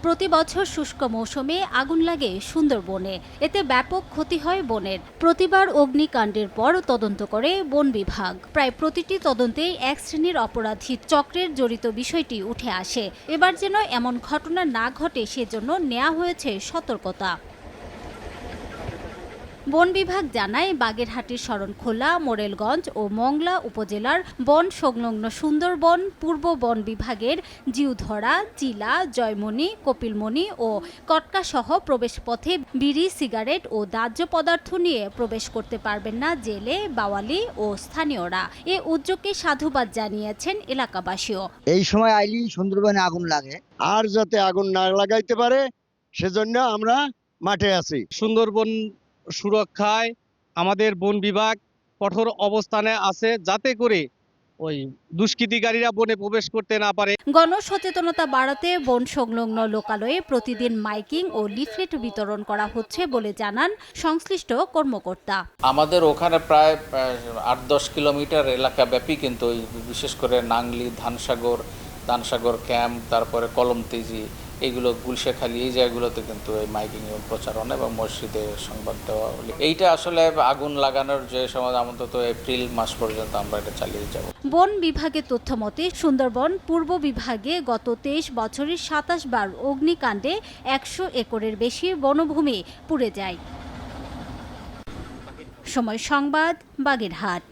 প্রতি বছর শুষ্ক মৌসুমে আগুন লাগে সুন্দরবনে। এতে ব্যাপক ক্ষতি হয় বনের। প্রতিবার অগ্নিকাণ্ডের পর তদন্ত করে বন বিভাগ। প্রায় প্রতিটি তদন্তেই এক শ্রেণীর অপরাধী চক্রের জড়িত বিষয়টি উঠে আসে। এবার যেন এমন ঘটনা না ঘটে সেজন্য নেওয়া হয়েছে সতর্কতা। বন বিভাগ জানায়, বাগেরহাটের শরণখোলা, মোরেলগঞ্জ ও মংলা উপজেলার বন সংলগ্ন সুন্দরবন, পূর্ব বন বিভাগের জিউধরা, চিলা, জয়মনি, কপিলমনি ও কটকাসহ প্রবেশপথে বিড়ি, সিগারেট ও দাহ্য পদার্থ নিয়ে প্রবেশ করতে পারবেন না জেলে, বাওয়ালি ও স্থানীয়রা। এ উদ্যোগকে সাধুবাদ জানিয়েছেন এলাকাবাসীও। এই সময় আইলি সুন্দরবনে আগুন লাগে, আর যাতে আগুন না লাগাইতে পারে সেজন্য আমরা মাঠে আছি। সুন্দরবন সুরক্ষায় আমাদের বন বিভাগ কঠোর অবস্থানে আছে, যাতে করে ওই দুষ্কৃতিকারীরা বনে প্রবেশ করতে না পারে। গণসচেতনতা বাড়াতে বন সংলগ্ন লোকালয়ে প্রতিদিন মাইকিং ও লিফলেট বিতরণ করা হচ্ছে বলে জানান সংশ্লিষ্ট কর্মকর্তা। আমাদের ওখানে প্রায় ৮-১০ কিলোমিটার এলাকা ব্যাপী কিন্তু বিশেষ করে নাংলি, ধানসাগর ক্যাম্প, তারপরে কলমতেজি, এইগুলো গুলশেখালি, এই জায়গাগুলোতে কিন্তু এই মাইকিং এবং প্রচারণা এবং মসজিদে সংবাদ দেওয়া হলে এইটা আসলে আগুন লাগানোর যে সময় অন্তত এপ্রিল মাস পর্যন্ত আমরা এটা চালিয়ে যাব। বন বিভাগের তথ্য মতে সুন্দরবন পূর্ব বিভাগে গত ২৩ বছরে ২৭ বার অগ্নিকাণ্ডে ১০০ একরের বেশি বনভূমি পুড়ে যায়। সময় সংবাদ, বাগেরহাট।